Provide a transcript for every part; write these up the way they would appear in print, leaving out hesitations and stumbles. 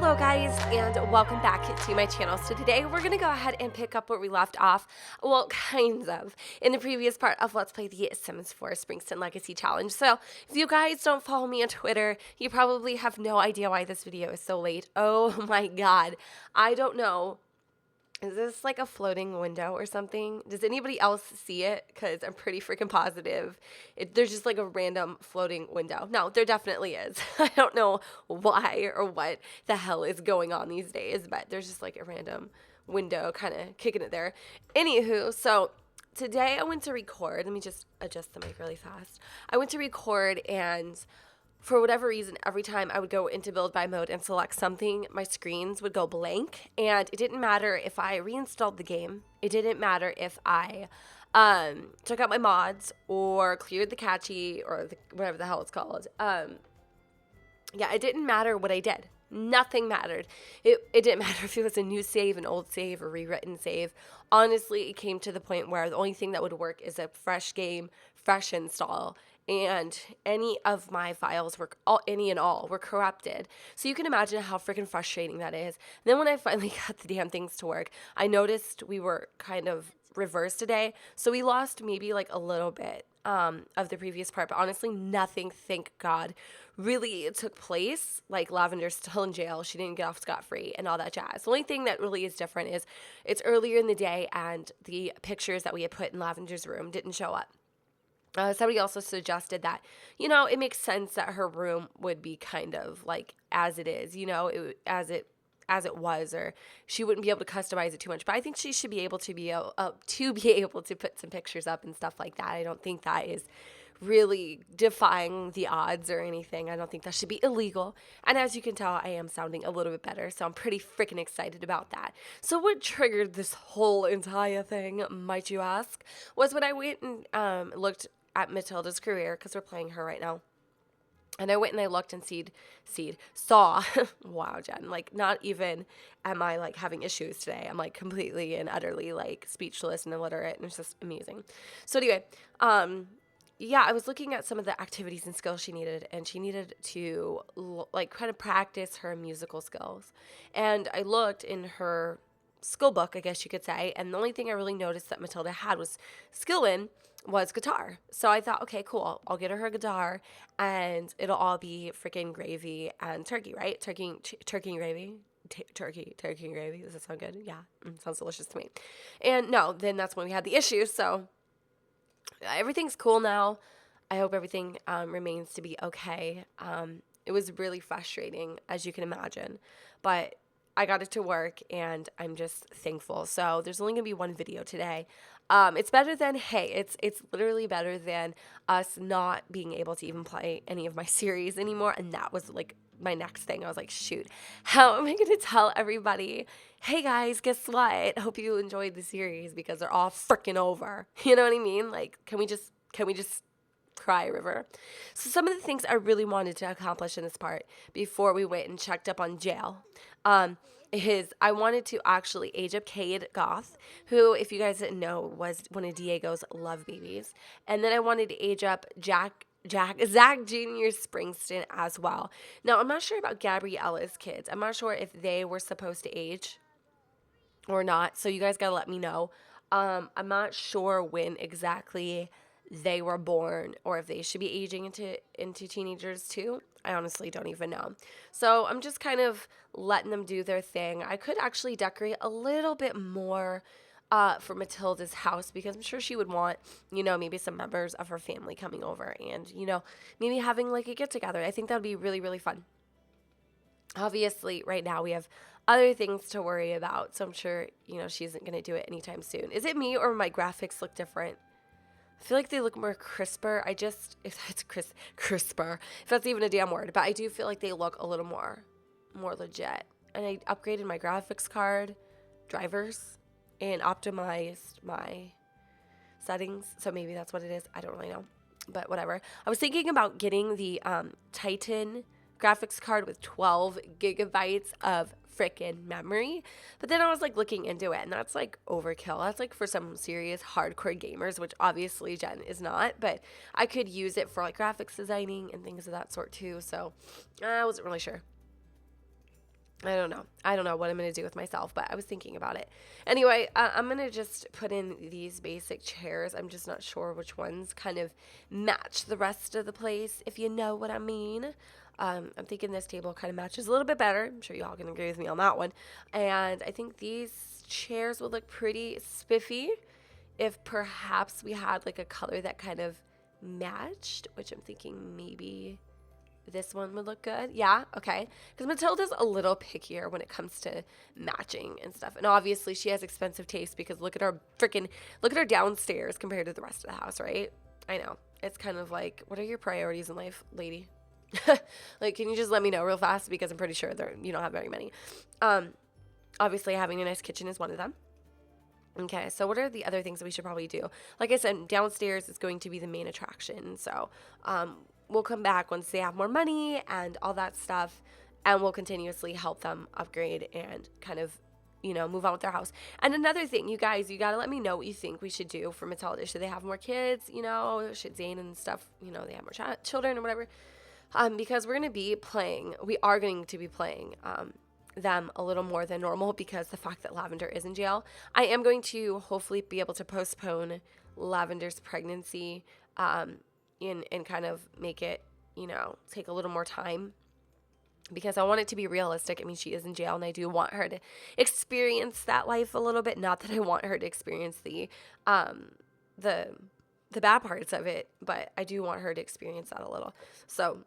Hello guys, and welcome back to my channel. So today we're going to go ahead and pick up where we left off, well, kind of, in the previous part of Let's Play the Sims 4 Springston Legacy Challenge. So if you guys don't follow me on Twitter, you probably have no idea why this video is so late. Oh my god, I don't know. Is this like a floating window or something? Does anybody else see it? Because I'm pretty freaking positive there's just like a random floating window. No, there definitely is. I don't know why or what the hell is going on these days, but there's just like a random window kind of kicking it there. Anywho, so today I went to record. Let me just adjust the mic really fast. I went to record, and for whatever reason, every time I would go into build by mode and select something, my screens would go blank. And it didn't matter if I reinstalled the game. It didn't matter if I took out my mods or cleared the cache or whatever the hell it's called. Yeah, it didn't matter what I did. Nothing mattered. It didn't matter if it was a new save, an old save, a rewritten save. Honestly, it came to the point where the only thing that would work is a fresh game, fresh install. And any of my files were any and all were corrupted. So you can imagine how freaking frustrating that is. And then when I finally got the damn things to work, I noticed we were kind of reversed today. So we lost maybe like a little bit of the previous part, but honestly nothing, thank God, really took place. Like Lavender's still in jail. She didn't get off scot-free and all that jazz. The only thing that really is different is it's earlier in the day and the pictures that we had put in Lavender's room didn't show up. Somebody also suggested that, you know, it makes sense that her room would be kind of like as it is, you know, as it was, or she wouldn't be able to customize it too much. But I think she should be able to be able to put some pictures up and stuff like that. I don't think that is really defying the odds or anything. I don't think that should be illegal. And as you can tell, I am sounding a little bit better, so I'm pretty freaking excited about that. So what triggered this whole entire thing, might you ask, was when I went and looked at Matilda's career, because we're playing her right now. And I went and I looked and saw, wow, Jen, like not even am I like having issues today. I'm like completely and utterly like speechless and illiterate, and it's just amazing. So anyway, yeah, I was looking at some of the activities and skills she needed, and she needed to like kind of practice her musical skills. And I looked in her skill book, I guess you could say, and the only thing I really noticed that Matilda had was skill in was guitar. So I thought, okay, cool, I'll get her guitar and it'll all be freaking gravy and turkey, right? Turkey and gravy. Turkey and gravy. Does that sound good? Yeah, sounds delicious to me. And no, then that's when we had the issue. So everything's cool now. I hope everything remains to be okay. It was really frustrating, as you can imagine, but I got it to work, and I'm just thankful. So there's only gonna be one video today. It's better than, hey, it's literally better than us not being able to even play any of my series anymore. And that was like my next thing. I was like, shoot, how am I gonna tell everybody, hey guys, guess what? Hope you enjoyed the series, because they're all freaking over. You know what I mean? Like, can we just cry river? So some of the things I really wanted to accomplish in this part before we went and checked up on jail is I wanted to actually age up Kade Goth, who, if you guys didn't know, was one of Diego's love babies. And then I wanted to age up Zach Jr. Springston as well. Now, I'm not sure about Gabriella's kids. I'm not sure if they were supposed to age or not, so you guys gotta let me know. I'm not sure when exactly they were born, or if they should be aging into teenagers too. I honestly don't even know. So I'm just kind of letting them do their thing. I could actually decorate a little bit more for Matilda's house, because I'm sure she would want, you know, maybe some members of her family coming over and, you know, maybe having like a get together. I think that would be really, really fun. Obviously, right now we have other things to worry about, so I'm sure, you know, she isn't going to do it anytime soon. Is it me, or my graphics look different? I feel like they look more crisper. If it's crisper, if that's even a damn word, but I do feel like they look a little more legit. And I upgraded my graphics card drivers and optimized my settings, so maybe that's what it is. I don't really know, but whatever. I was thinking about getting the Titan graphics card with 12 gigabytes of freaking memory, but then I was like looking into it, and that's like overkill. That's like for some serious hardcore gamers, which obviously Jen is not, but I could use it for like graphics designing and things of that sort too. So I wasn't really sure. I don't know. I don't know what I'm going to do with myself, but I was thinking about it. Anyway, I'm going to just put in these basic chairs. I'm just not sure which ones kind of match the rest of the place, if you know what I mean. I'm thinking this table kind of matches a little bit better. I'm sure y'all can agree with me on that one. And I think these chairs would look pretty spiffy if perhaps we had like a color that kind of matched, which I'm thinking maybe this one would look good. Yeah, okay. Because Matilda's a little pickier when it comes to matching and stuff. And obviously she has expensive taste because look at her downstairs compared to the rest of the house, right? I know. It's kind of like, what are your priorities in life, lady? Like, can you just let me know real fast? Because I'm pretty sure you don't have very many. Obviously having a nice kitchen is one of them. Okay, so what are the other things that we should probably do? Like I said, downstairs is going to be the main attraction. So, we'll come back once they have more money and all that stuff, and we'll continuously help them upgrade and kind of, move on with their house. And another thing, you guys, you got to let me know what you think we should do for Matilda. Should they have more kids? Should Zane and stuff, they have more children or whatever? Because we are going to be playing them a little more than normal because the fact that Lavender is in jail. I am going to hopefully be able to postpone Lavender's pregnancy, and kind of make it, take a little more time because I want it to be realistic. I mean, she is in jail and I do want her to experience that life a little bit. Not that I want her to experience the bad parts of it, but I do want her to experience that a little. So,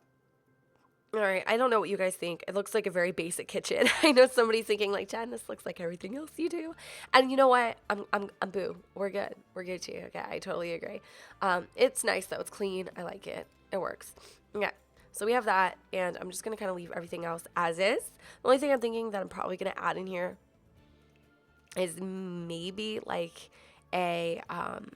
all right, I don't know what you guys think. It looks like a very basic kitchen. I know somebody's thinking like, Jen, this looks like everything else you do. And you know what? I'm boo. We're good. We're good too. Okay, I totally agree. It's nice though. It's clean. I like it. It works. Okay, so we have that, and I'm just gonna kind of leave everything else as is. The only thing I'm thinking that I'm probably gonna add in here is maybe like I'm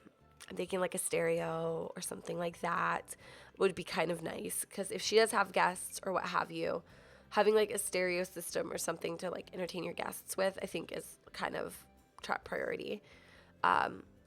thinking like a stereo or something like that would be kind of nice, because if she does have guests or what have you, having like a stereo system or something to like entertain your guests with, I think is kind of top priority.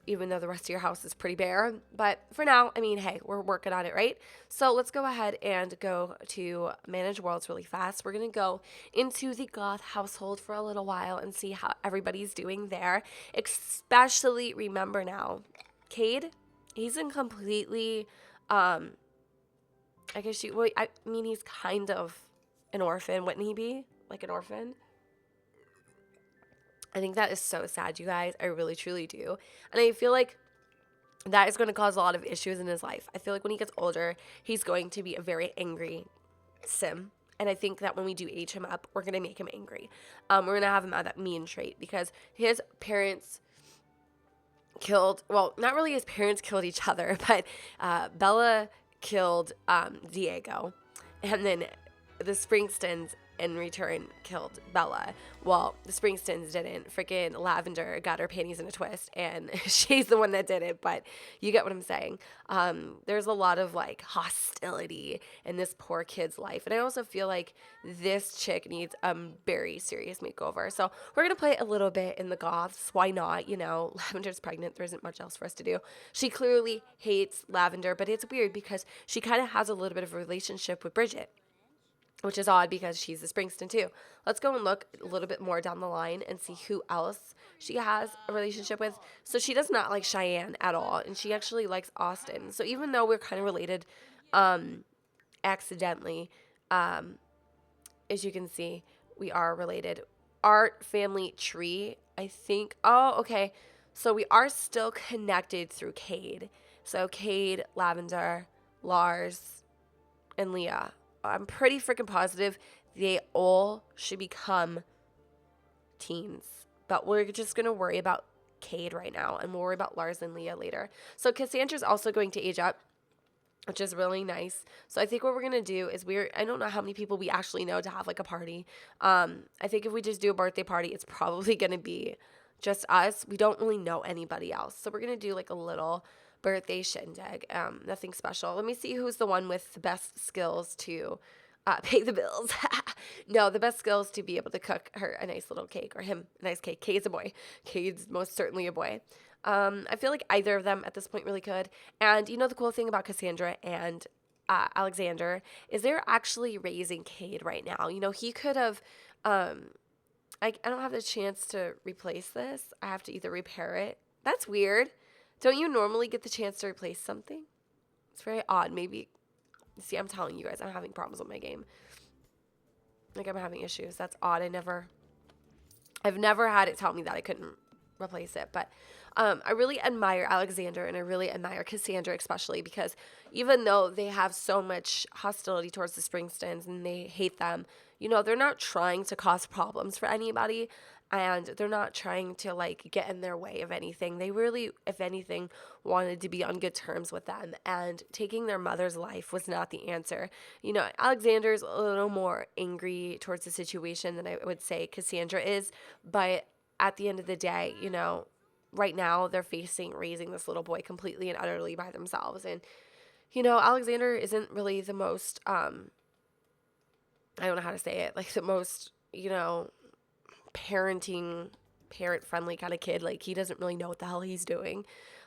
Even though the rest of your house is pretty bare, but for now, I mean, hey, we're working on it, right? So let's go ahead and go to manage worlds really fast. We're gonna go into the Goth household for a little while and see how everybody's doing there. Especially remember now, Cade, he's in completely I guess I mean, he's kind of an orphan, wouldn't he be? Like an orphan? I think that is so sad, you guys. I really, truly do. And I feel like that is going to cause a lot of issues in his life. I feel like when he gets older, he's going to be a very angry sim. And I think that when we do age him up, we're going to make him angry. We're going to have him have that mean trait because his parents not really his parents killed each other, but Bella killed Diego, and then the Springstons in return killed Bella. Well, the Springstons didn't. Freaking Lavender got her panties in a twist, and she's the one that did it, but you get what I'm saying. There's a lot of like hostility in this poor kid's life, and I also feel like this chick needs a very serious makeover. So we're gonna play a little bit in the Goths. Why not? Lavender's pregnant. There isn't much else for us to do. She clearly hates Lavender, but it's weird because she kind of has a little bit of a relationship with Bridget, which is odd because she's a Springston too. Let's go and look a little bit more down the line and see who else she has a relationship with. So she does not like Cheyenne at all, and she actually likes Austin. So even though we're kind of related accidentally, as you can see, we are related. Our family tree, I think. Oh, okay. So we are still connected through Cade. So Cade, Lavender, Lars, and Leah. I'm pretty freaking positive they all should become teens. But we're just going to worry about Cade right now, and we'll worry about Lars and Leah later. So Cassandra's also going to age up, which is really nice. So I think what we're going to do is I don't know how many people we actually know to have like a party. I think if we just do a birthday party, it's probably going to be just us. We don't really know anybody else. So we're going to do like a little birthday shindig. Nothing special. Let me see who's the one with the best skills to pay the bills. No, the best skills to be able to cook her a nice little cake, or him a nice cake. Cade's a boy. Cade's most certainly a boy. I feel like either of them at this point really could. And the cool thing about Cassandra and Alexander is they're actually raising Cade right now. You know, he could have, I don't have the chance to replace this. I have to either repair it. That's weird. Don't you normally get the chance to replace something? It's very odd. Maybe, see, I'm telling you guys, I'm having problems with my game. Like, I'm having issues. That's odd. I've never had it tell me that I couldn't replace it. But I really admire Alexander, and I really admire Cassandra especially, because even though they have so much hostility towards the Springstons and they hate them, you know, they're not trying to cause problems for anybody, and they're not trying to, like, get in their way of anything. They really, if anything, wanted to be on good terms with them, and taking their mother's life was not the answer. You know, Alexander's a little more angry towards the situation than I would say Cassandra is, but at the end of the day, you know, right now they're facing raising this little boy completely and utterly by themselves. And, you know, Alexander isn't really the most, I don't know how to say it, like the most, you know, parent-friendly kind of kid. Like, he doesn't really know what the hell he's doing.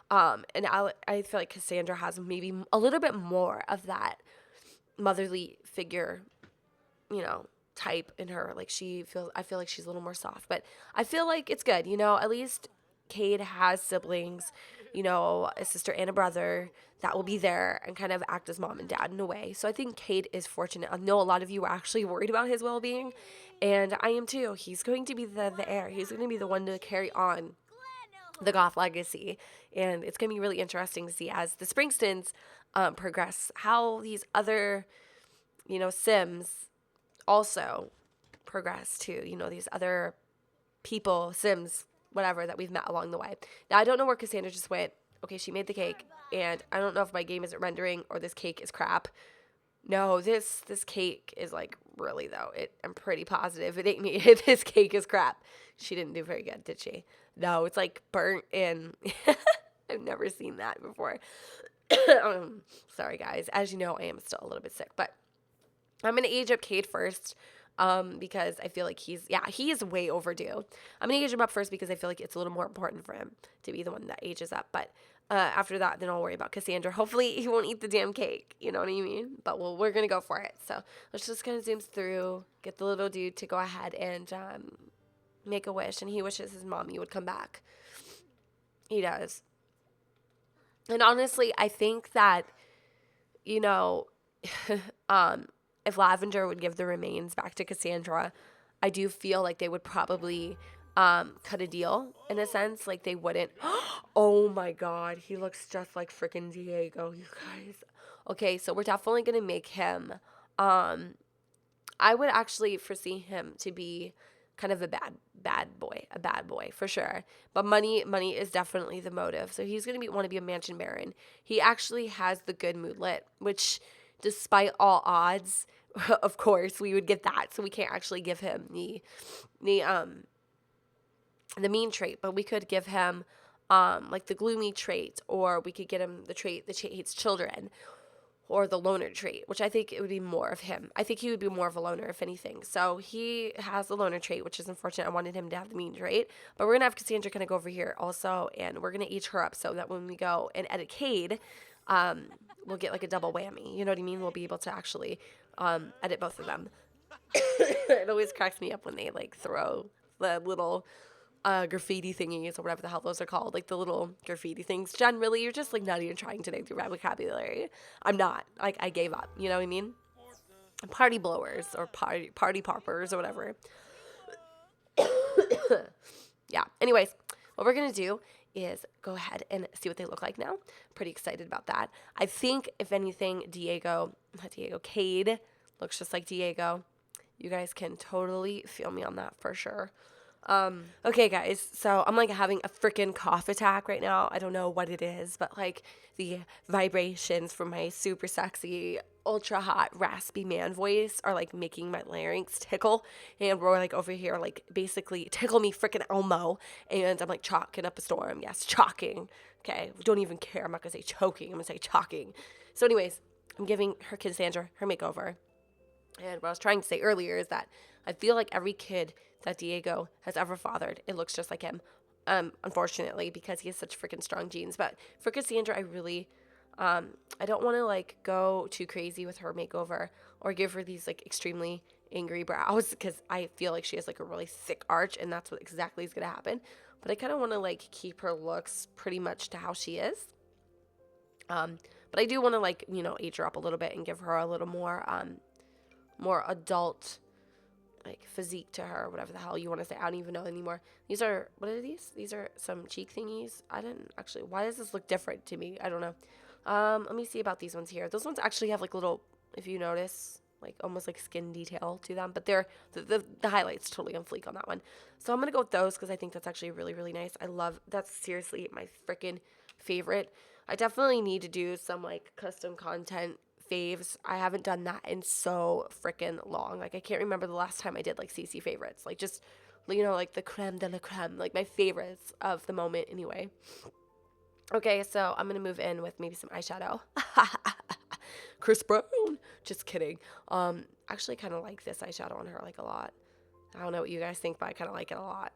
And I feel like Cassandra has maybe a little bit more of that motherly figure, you know, type in her. Like, I feel like she's a little more soft, but I feel like it's good, you know. At least Cade has siblings, you know, a sister and a brother that will be there and kind of act as mom and dad in a way. So I think Cade is fortunate. I know a lot of you are actually worried about his well-being, and I am too. He's going to be the heir. He's going to be the one to carry on the Goth legacy, and it's going to be really interesting to see as the Springstons progress, how these other, you know, Sims also progress too. You know, these other people, Sims, whatever, that we've met along the way. Now, I don't know where Cassandra just went. Okay, she made the cake, and I don't know if my game isn't rendering or this cake is crap. No, this cake is, like, really, though. I'm pretty positive it ain't me. This cake is crap. She didn't do very good, did she? No, it's, like, burnt in. I've never seen that before. Sorry, guys. As you know, I am still a little bit sick, but I'm going to age up Cade first. Because I feel like he is way overdue. I'm going to age him up first because I feel like it's a little more important for him to be the one that ages up. But after that, then I'll worry about Cassandra. Hopefully he won't eat the damn cake. You know what I mean? But we're going to go for it. So let's just kind of zoom through, get the little dude to go ahead and make a wish. And he wishes his mommy would come back. He does. And honestly, I think that, you know, if Lavender would give the remains back to Cassandra, I do feel like they would probably cut a deal in a sense. Like, they wouldn't. Oh my God, he looks just like freaking Diego, you guys. Okay, so we're definitely gonna make him. I would actually foresee him to be kind of a bad boy for sure. But money is definitely the motive. So he's gonna want to be a mansion baron. He actually has the good moodlet, which, despite all odds, of course, we would get that. So we can't actually give him the mean trait, but we could give him like the gloomy trait, or we could get him the trait that hates children, or the loner trait, which I think it would be more of him. I think he would be more of a loner, if anything. So he has the loner trait, which is unfortunate. I wanted him to have the mean trait. But we're going to have Cassandra kind of go over here also, and we're going to age her up so that when we go and edit Cade, we'll get like a double whammy. You know what I mean? We'll be able to actually edit both of them. It always cracks me up when they like throw the little graffiti thingies or whatever the hell those are called, like the little graffiti things. Jen, really, you're just like not even trying today to write vocabulary. I'm not. Like, I gave up. You know what I mean? Party blowers or party poppers or whatever. Yeah. Anyways, what we're gonna do is go ahead and see what they look like now. Pretty excited about that. I think, if anything, Cade looks just like Diego. You guys can totally feel me on that for sure. Okay, guys, so I'm like having a freaking cough attack right now. I don't know what it is, but like the vibrations from my super sexy, ultra hot, raspy man voice are like making my larynx tickle. And we're like over here, like basically tickle me freaking Elmo. And I'm like chalking up a storm. Yes, chalking. Okay, don't even care. I'm not gonna say choking. I'm gonna say chalking. So, anyways, I'm giving her Cassandra her makeover. And what I was trying to say earlier is that I feel like every kid that Diego has ever fathered, it looks just like him. Unfortunately, because he has such freaking strong genes. But for Cassandra, I really I don't want to like go too crazy with her makeover or give her these like extremely angry brows because I feel like she has like a really thick arch and that's what exactly is going to happen. But I kind of want to like keep her looks pretty much to how she is. But I do want to like, you know, age her up a little bit and give her a little more adult like physique to her, whatever the hell you want to say. I don't even know anymore. These are, what are these? These are some cheek thingies. I didn't actually, why does this look different to me? I don't know. Let me see about these ones here. Those ones actually have like little, if you notice, like almost like skin detail to them, but they're, the highlight's totally on fleek on that one. So I'm going to go with those because I think that's actually really, really nice. I love, that's seriously my freaking favorite. I definitely need to do some like custom content faves. I haven't done that in so freaking long. Like I can't remember the last time I did like CC favorites. Like just, you know, like the creme de la creme, like my favorites of the moment anyway. Okay, so I'm going to move in with maybe some eyeshadow. Chris Brown. Just kidding. Actually kind of like this eyeshadow on her like a lot. I don't know what you guys think, but I kind of like it a lot.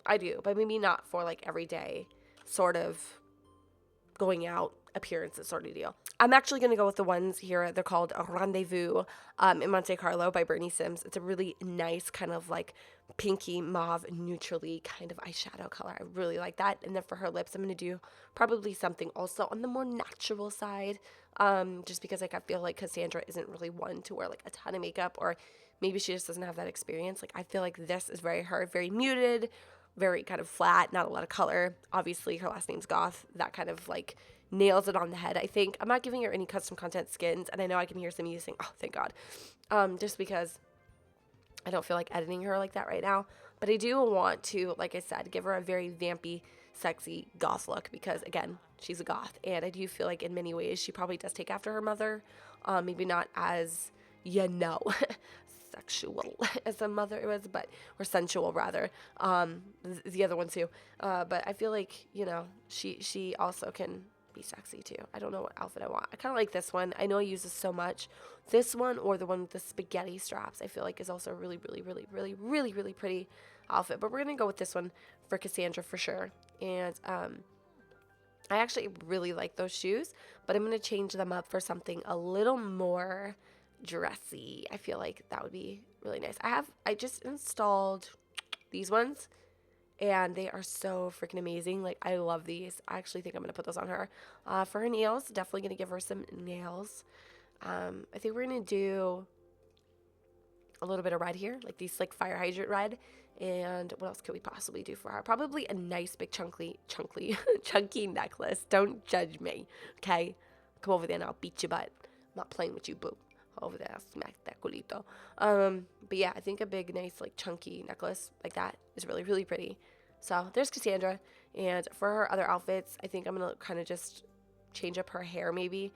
I do, but maybe not for like everyday sort of going out appearances sort of deal. I'm actually going to go with the ones here. They're called Rendezvous in Monte Carlo by Bernie Sims. It's a really nice kind of like pinky mauve neutrally kind of eyeshadow color. I really like that. And then for her lips, I'm going to do probably something also on the more natural side, just because like I feel like Cassandra isn't really one to wear like a ton of makeup, or maybe she just doesn't have that experience. Like I feel like this is very her, very muted, very kind of flat, not a lot of color. Obviously her last name's Goth. That kind of like nails it on the head, I think. I'm not giving her any custom content skins, and I know I can hear some of you saying, oh, thank God. Just because I don't feel like editing her like that right now. But I do want to, like I said, give her a very vampy, sexy goth look because, again, she's a goth. And I do feel like in many ways she probably does take after her mother. Maybe not as, you know, sexual as a mother was, but, or sensual rather. The other one too. But I feel like, you know, she also can be sexy too. I don't know what outfit I want. I kind of like this one. I know I use this so much. This one or the one with the spaghetti straps I feel like is also a really, really, really, really, really, really pretty outfit. But we're going to go with this one for Cassandra for sure. And I actually really like those shoes, but I'm going to change them up for something a little more dressy. I feel like that would be really nice. I just installed these ones. And they are so freaking amazing. Like, I love these. I actually think I'm going to put those on her. For her nails, definitely going to give her some nails. I think we're going to do a little bit of red here. Like, these, like, fire hydrant red. And what else could we possibly do for her? Probably a nice big chunky necklace. Don't judge me, okay? Come over there and I'll beat your butt. I'm not playing with you, boo. Over there, I'll smack that culito. But yeah, I think a big, nice, like, chunky necklace like that is really, really pretty. So there's Cassandra. And for her other outfits, I think I'm going to kind of just change up her hair maybe.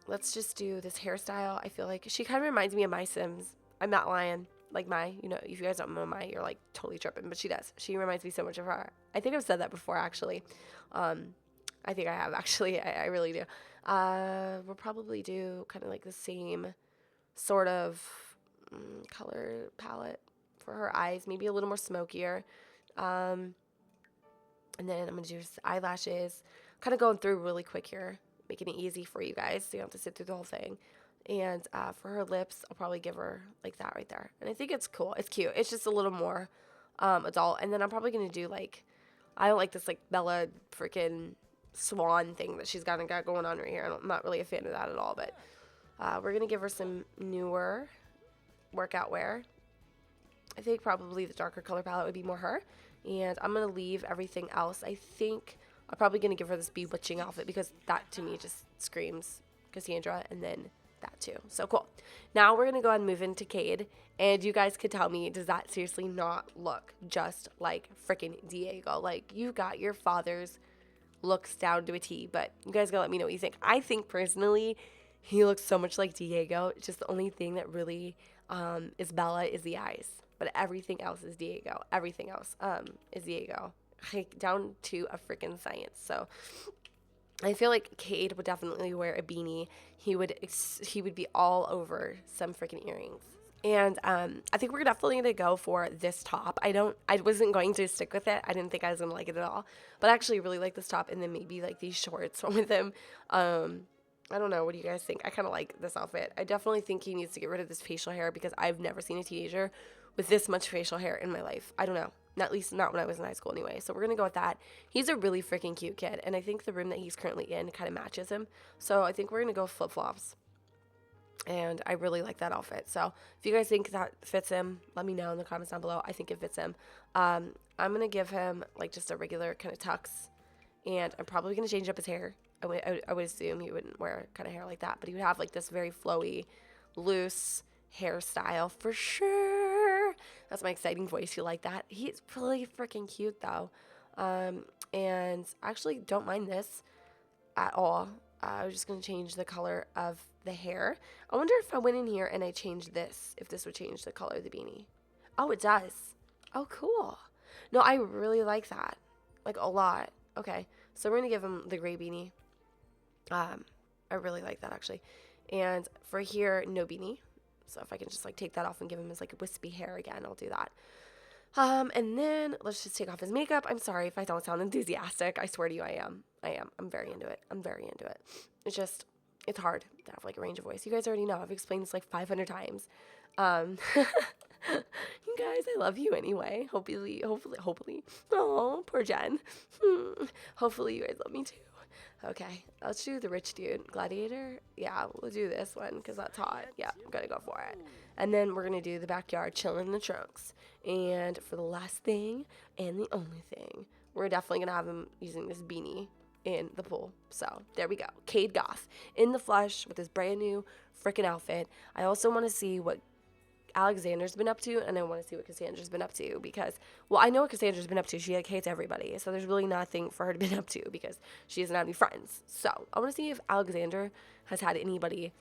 Let's just do this hairstyle. I feel like she kind of reminds me of my Sims. I'm not lying. Like you know, if you guys don't know Mai, you're like totally tripping. But she does. She reminds me so much of her. I think I've said that before, actually. I think I have, actually. I really do. We'll probably do kind of like the same sort of color palette for her eyes, maybe a little more smokier. And then I'm going to do eyelashes, kind of going through really quick here, making it easy for you guys so you don't have to sit through the whole thing. And for her lips, I'll probably give her like that right there. And I think it's cool. It's cute. It's just a little more adult. And then I'm probably going to do like, I don't like this like Bella freaking swan thing that she's got going on right here. I'm not really a fan of that at all, but we're going to give her some newer workout wear. I think probably the darker color palette would be more her. And I'm going to leave everything else. I think I'm probably going to give her this bewitching outfit because that to me just screams Cassandra, and then that too. So cool. Now we're going to go ahead and move into Cade. And you guys could tell me, does that seriously not look just like freaking Diego? Like, you got your father's looks down to a T, but you guys gotta let me know what you think. I think personally he looks so much like Diego. It's just the only thing that really is Bella is the eyes, but everything else is Diego. Everything else is Diego, like down to a freaking science. So I feel like Cade would definitely wear a beanie. He would be all over some freaking earrings. And I think we're definitely going to go for this top. I wasn't going to stick with it. I didn't think I was going to like it at all. But I actually really like this top, and then maybe like these shorts with him. I don't know. What do you guys think? I kind of like this outfit. I definitely think he needs to get rid of this facial hair because I've never seen a teenager with this much facial hair in my life. I don't know. At least not when I was in high school anyway. So we're going to go with that. He's a really freaking cute kid. And I think the room that he's currently in kind of matches him. So I think we're going to go flip-flops. And I really like that outfit. So if you guys think that fits him, let me know in the comments down below. I think it fits him. I'm going to give him like just a regular kind of tux. And I'm probably going to change up his hair. I would assume he wouldn't wear kind of hair like that. But he would have like this very flowy, loose hairstyle for sure. That's my exciting voice. You like that? He's really freaking cute though. And I actually don't mind this at all. I was just going to change the color of the hair. I wonder if I went in here and I changed this, if this would change the color of the beanie. Oh, it does. Oh, cool. No, I really like that. Like a lot. Okay. So we're going to give him the gray beanie. I really like that actually. And for here, no beanie. So if I can just like take that off and give him his like wispy hair again, I'll do that. And then let's just take off his makeup. I'm sorry if I don't sound enthusiastic. I swear to you, I am. I'm very into it. It's just, it's hard to have like a range of voice. You guys already know. I've explained this like 500 times. You guys, I love you anyway. Hopefully. Oh, poor Jen. Hopefully you guys love me too. Okay, let's do the rich dude. Gladiator? Yeah, we'll do this one because that's hot. Yeah, I'm going to go for it. And then we're going to do the backyard, chilling in the trunks. And for the last thing, and the only thing, we're definitely going to have him using this beanie in the pool. So, there we go. Kade Goth in the flesh with his brand new freaking outfit. I also want to see what Alexander's been up to, and I want to see what Cassandra's been up to because, well, I know what Cassandra's been up to. She like hates everybody, so there's really nothing for her to be up to because she doesn't have any friends. So I want to see if Alexander has had anybody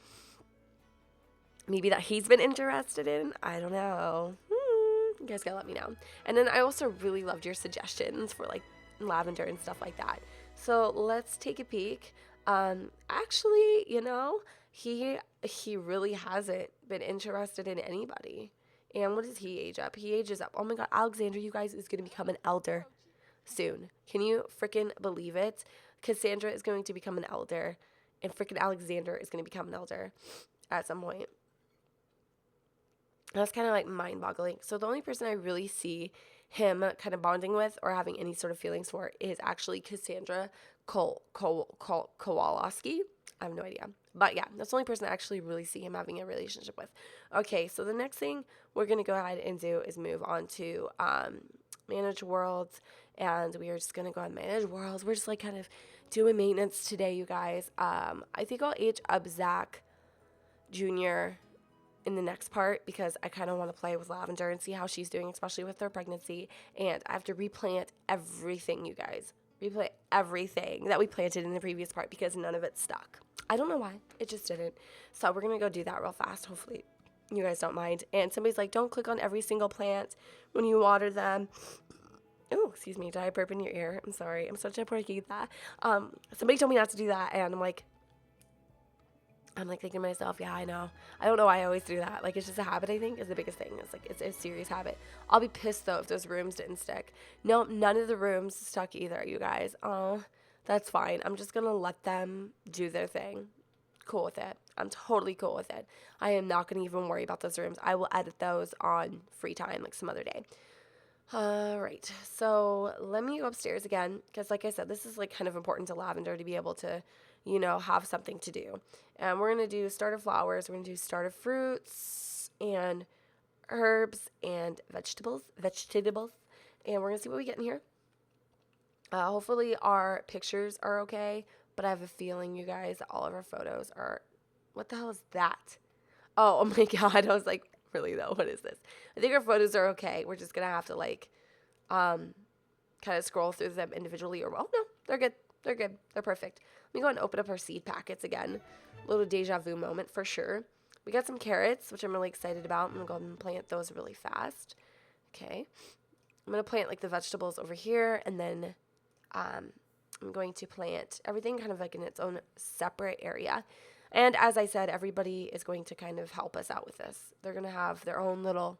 maybe that he's been interested in. I don't know. You guys gotta let me know. And then I also really loved your suggestions for like Lavender and stuff like that. So let's take a peek. Actually, you know, he really hasn't been interested in anybody. And what does he age up? He ages up. Oh my God, Alexander, you guys, is going to become an elder soon. Can you freaking believe it? Cassandra is going to become an elder, and freaking Alexander is going to become an elder at some point. That's kind of like mind-boggling. So the only person I really see him kind of bonding with or having any sort of feelings for is actually Cassandra Kowalski. I have no idea. But yeah, that's the only person I actually really see him having a relationship with. Okay, so the next thing we're going to go ahead and do is move on to Manage Worlds. And we are just going to go on Manage Worlds. We're just like kind of doing maintenance today, you guys. I think I'll age up Zach Jr. in the next part because I kind of want to play with Lavender and see how she's doing, especially with her pregnancy. And I have to replant everything, you guys. Replay everything that we planted in the previous part because none of it stuck. I don't know why. It just didn't. So we're going to go do that real fast. Hopefully you guys don't mind. And somebody's like, don't click on every single plant when you water them. Oh, excuse me. Did I burp in your ear? I'm sorry. I'm such a poor kid that. Somebody told me not to do that. And I'm like thinking to myself, yeah, I know. I don't know why I always do that. Like, it's just a habit, I think, is the biggest thing. It's like, it's a serious habit. I'll be pissed, though, if those rooms didn't stick. No, none of the rooms stuck either, you guys. Oh, that's fine. I'm just going to let them do their thing. Cool with it. I'm totally cool with it. I am not going to even worry about those rooms. I will edit those on free time, like some other day. All right. So let me go upstairs again, because like I said, this is like kind of important to Lavender to be able to, you know, have something to do. And we're going to do starter flowers. We're going to do starter fruits and herbs and vegetables. And we're going to see what we get in here. Hopefully our pictures are okay, but I have a feeling, you guys, that all of our photos are, what the hell is that? Oh my God. I was like, really though, what is this? I think our photos are okay. We're just going to have to like, kind of scroll through them individually or, oh no, they're good. They're good. They're perfect. Let me go and open up our seed packets again. A little deja vu moment for sure. We got some carrots, which I'm really excited about. I'm going to go ahead and plant those really fast. Okay. I'm going to plant like the vegetables over here, and then I'm going to plant everything kind of like in its own separate area. And as I said, everybody is going to kind of help us out with this. They're going to have their own little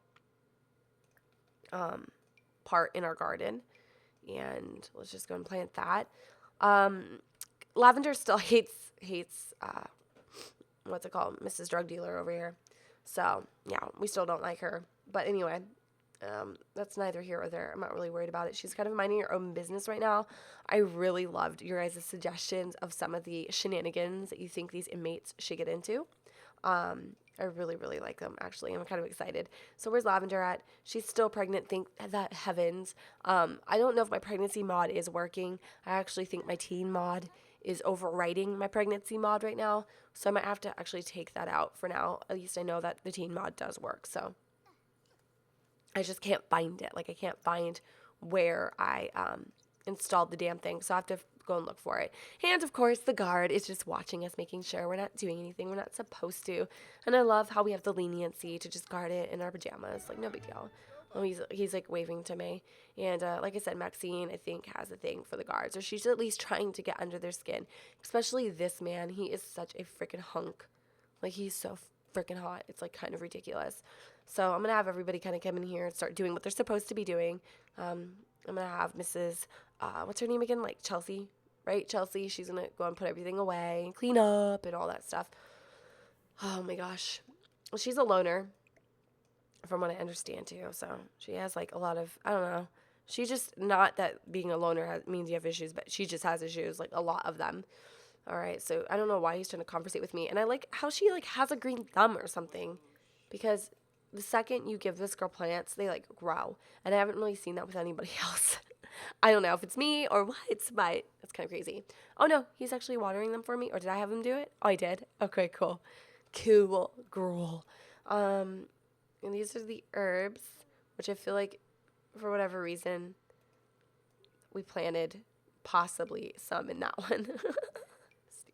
part in our garden. And let's just go and plant that. Lavender still hates what's it called? Mrs. Drug Dealer over here. So, yeah, we still don't like her. But anyway, that's neither here or there. I'm not really worried about it. She's kind of minding her own business right now. I really loved your guys' suggestions of some of the shenanigans that you think these inmates should get into. I really, really like them, actually. I'm kind of excited. So where's Lavender at? She's still pregnant. Thank that heavens. I don't know if my pregnancy mod is working. I actually think my teen mod is overwriting my pregnancy mod right now. So I might have to actually take that out for now. At least I know that the teen mod does work. So I just can't find it. Like, I can't find where I installed the damn thing. So I have to go and look for it. And of course, the guard is just watching us, making sure we're not doing anything we're not supposed to. And I love how we have the leniency to just guard it in our pajamas. Like, no big deal. Oh, he's like waving to me. And like I said, Maxine, I think, has a thing for the guards, or she's at least trying to get under their skin. Especially this man. He is such a freaking hunk. Like, he's so freaking hot. It's like kind of ridiculous. So I'm gonna have everybody kind of come in here and start doing what they're supposed to be doing. I'm gonna have Mrs. What's her name again? Like Chelsea, right? Chelsea. She's gonna go and put everything away and clean up and all that stuff. Oh my gosh. Well, she's a loner, from what I understand too. So she has like a lot of, I don't know. She just, not that being a loner means you have issues, but she just has issues, like a lot of them. All right. So I don't know why he's trying to conversate with me. And I like how she like has a green thumb or something, because the second you give this girl plants, they like grow. And I haven't really seen that with anybody else. I don't know if it's me or what, but it's kind of crazy. Oh no, he's actually watering them for me. Or did I have him do it? Oh, I did. Okay, cool. Cool girl. And these are the herbs, which I feel like for whatever reason we planted possibly some in that one.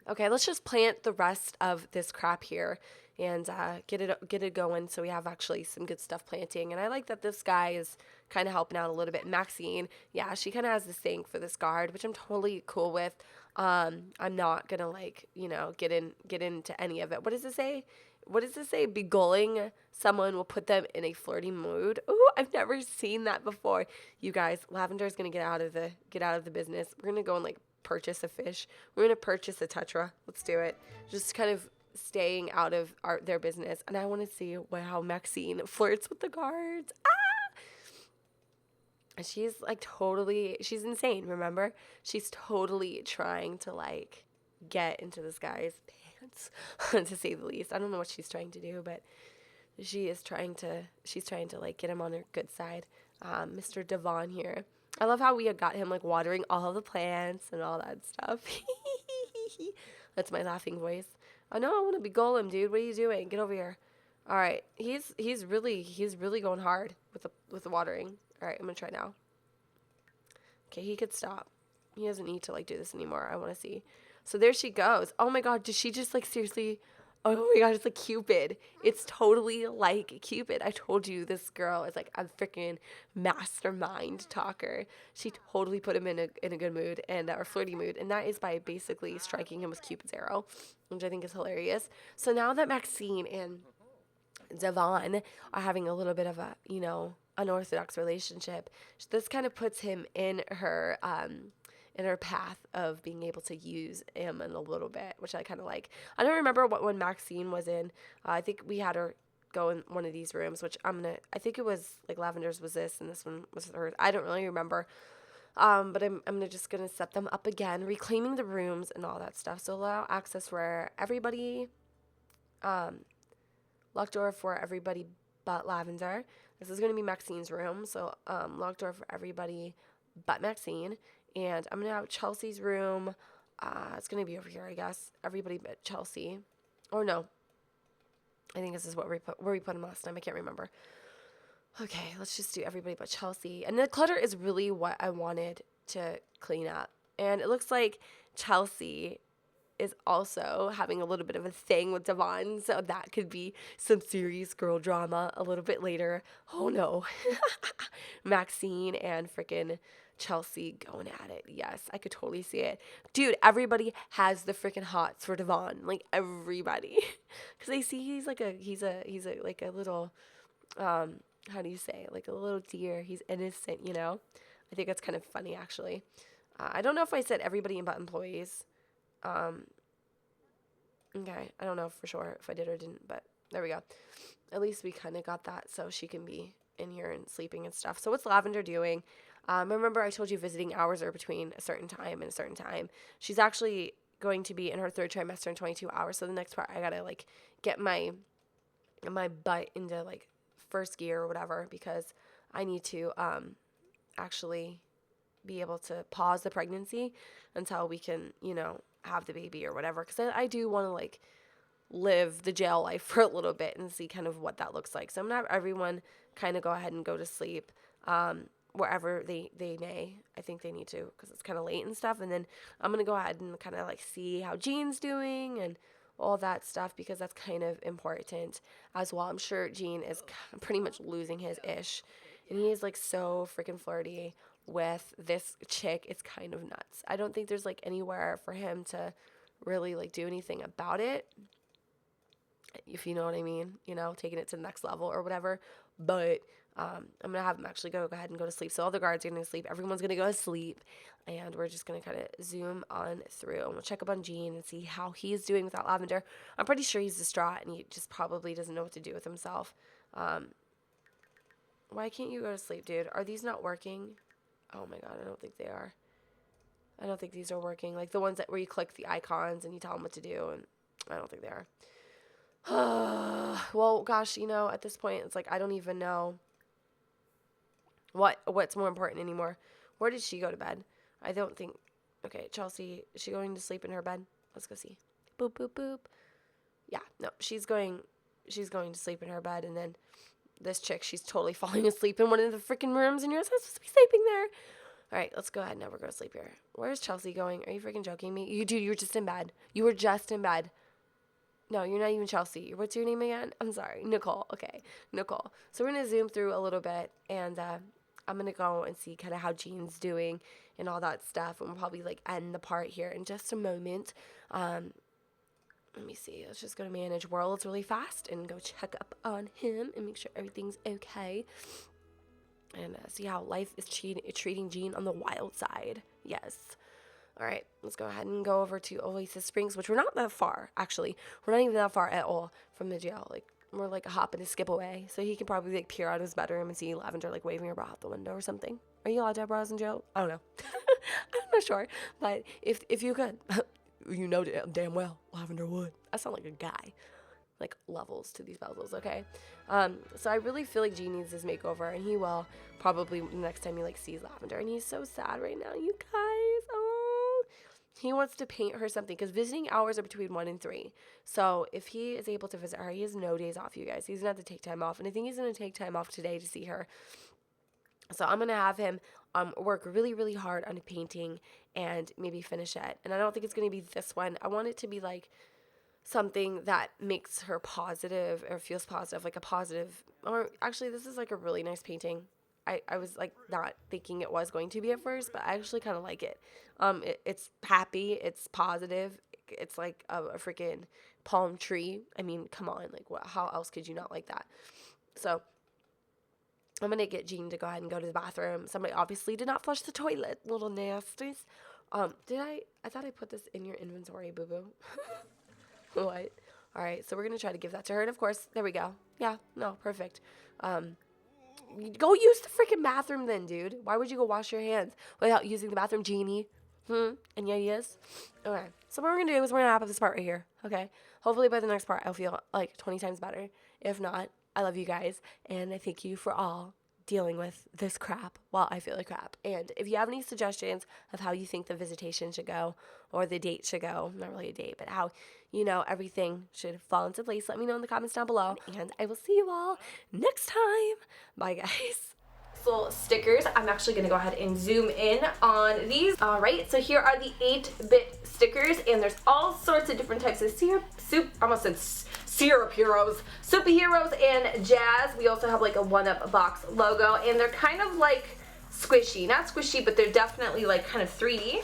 Okay, let's just plant the rest of this crap here and get it going, so we have actually some good stuff planting. And I like that this guy is kind of helping out a little bit. Maxine, yeah, she kind of has this thing for this guard, which I'm totally cool with. I'm not gonna like, get into any of it. What does it say? Beguiling someone will put them in a flirty mood. Ooh, I've never seen that before. You guys, Lavender's gonna get out of the business. We're gonna go and like purchase a fish. We're gonna purchase a tetra. Let's do it. Just kind of staying out of their business. And I want to see how Maxine flirts with the guards. She's like she's insane. Remember, she's totally trying to like get into this guy's pants, to say the least. I don't know what she's trying to do, but she's trying to like get him on her good side. Mr. Devon here. I love how we had got him like watering all the plants and all that stuff. That's my laughing voice. I know I want to be Golem, dude. What are you doing? Get over here. All right. He's really going hard with the watering. All right, I'm going to try now. Okay, he could stop. He doesn't need to like do this anymore. I want to see. So there she goes. Oh my god, does she just like seriously? Oh my god, it's like Cupid. It's totally like Cupid. I told you this girl is like a freaking mastermind talker. She totally put him in a good mood or flirty mood, and that is by basically striking him with Cupid's arrow, which I think is hilarious. So now that Maxine and Devon are having a little bit of a, unorthodox relationship, this kind of puts him in her path of being able to use him in a little bit, which I kind of like. I don't remember what one Maxine was in. I think we had her go in one of these rooms, which I think it was like Lavender's was this and this one was hers. I don't really remember. But I'm just going to set them up again, reclaiming the rooms and all that stuff. So allow access for everybody, locked door for everybody but Lavender. This is going to be Maxine's room. So, locked door for everybody but Maxine. And I'm going to have Chelsea's room. It's going to be over here, I guess. Everybody but Chelsea. Or no. I think this is where we put him last time. I can't remember. Okay, let's just do everybody but Chelsea. And the clutter is really what I wanted to clean up. And it looks like Chelsea is also having a little bit of a thing with Devon. So that could be some serious girl drama a little bit later. Oh no. Maxine and frickin' Chelsea going at it. Yes, I could totally see it. Dude, everybody has the freaking hots for Devon. Like, everybody. Because they see he's like a little, how do you say it? Like a little deer. He's innocent, you know? I think that's kind of funny, actually. I don't know if I said everybody but employees. Okay, I don't know for sure if I did or didn't, but there we go. At least we kind of got that so she can be in here and sleeping and stuff. So what's Lavender doing? Remember I told you visiting hours are between a certain time and a certain time. She's actually going to be in her third trimester in 22 hours. So the next part, I gotta like get my butt into like first gear or whatever, because I need to actually be able to pause the pregnancy until we can, you know, have the baby or whatever. Because I do want to like live the jail life for a little bit and see kind of what that looks like. So I'm gonna have everyone kind of go ahead and go to sleep wherever they may. I think they need to, because it's kind of late and stuff. And then I'm gonna go ahead and kind of like see how Jean's doing and all that stuff, because that's kind of important as well. I'm sure Jean is pretty much losing his ish, and he is like so freaking flirty with this chick. It's kind of nuts. I don't think there's like anywhere for him to really like do anything about it, if you know what I mean, you know, taking it to the next level or whatever. But I'm gonna have him actually go ahead and go to sleep. So all the guards are gonna sleep, everyone's gonna go to sleep, and we're just gonna kind of zoom on through, and we'll check up on Jean and see how he's doing without Lavender. I'm pretty sure he's distraught and he just probably doesn't know what to do with himself. Why can't you go to sleep, dude? Are these not working? Oh my god, I don't think they are. I don't think these are working. Like the ones that where you click the icons and you tell them what to do, and I don't think they are. Well, gosh, you know, at this point, it's like I don't even know what's more important anymore. Where did she go to bed? I don't think. Okay, Chelsea, is she going to sleep in her bed? Let's go see. Boop, boop, boop. Yeah, no, she's going to sleep in her bed, and then this chick, she's totally falling asleep in one of the freaking rooms, and you're supposed to be sleeping there. All right, let's go ahead. Now we're going to sleep here. Where's Chelsea going? Are you freaking joking me? You were just in bed. You were just in bed. No, you're not even Chelsea. What's your name again? I'm sorry. Nicole. Okay, Nicole. So we're going to zoom through a little bit, and I'm going to go and see kind of how Jean's doing and all that stuff, and we'll probably, like, end the part here in just a moment. Let me see. Let's just go to Manage Worlds really fast and go check up on him and make sure everything's okay. And see how life is treating Jean on the wild side. Yes. All right. Let's go ahead and go over to Oasis Springs, which we're not that far, actually. We're not even that far at all from the jail. Like, we're like a hop and a skip away. So he can probably like peer out of his bedroom and see Lavender like waving her bra out the window or something. Are you allowed to have bras in jail? I don't know. I'm not sure. But if you could, you know damn well Lavender would. I sound like a guy. Like levels to these puzzles, okay? So I really feel like Jean needs his makeover, and he will probably the next time he like sees Lavender, and he's so sad right now, you guys. Oh, he wants to paint her something, because visiting hours are between 1 and 3. So if he is able to visit her, he has no days off, you guys. He's gonna have to take time off, and I think he's gonna take time off today to see her. So I'm gonna have him work really, really hard on painting and maybe finish it. And I don't think it's gonna be this one. I want it to be like something that makes her positive or feels positive, like a positive, or actually this is like a really nice painting. I was like not thinking it was going to be at first, but I actually kind of like it. It's happy, it's positive, it's like a freaking palm tree. I mean, come on, like what? How else could you not like that? So I'm gonna get Jean to go ahead and go to the bathroom. Somebody obviously did not flush the toilet, little nasties. Did I thought I put this in your inventory, boo-boo. What? All right, so we're going to try to give that to her. And, of course, there we go. Yeah, no, perfect. Go use the freaking bathroom then, dude. Why would you go wash your hands without using the bathroom, Genie? Any ideas? Okay, so what we're going to do is we're going to wrap up this part right here, okay? Hopefully by the next part I'll feel like 20 times better. If not, I love you guys, and I thank you for all dealing with this crap while I feel like crap. And if you have any suggestions of how you think the visitation should go, or the date should go, not really a date, but how, you know, everything should fall into place, let me know in the comments down below, and I will see you all next time. Bye, guys. Little stickers. I'm actually going to go ahead and zoom in on these. All right, so here are the 8-bit stickers, and there's all sorts of different types of superheroes and jazz. We also have like a 1UP box logo, and they're kind of like squishy. Not squishy, but they're definitely like kind of 3D.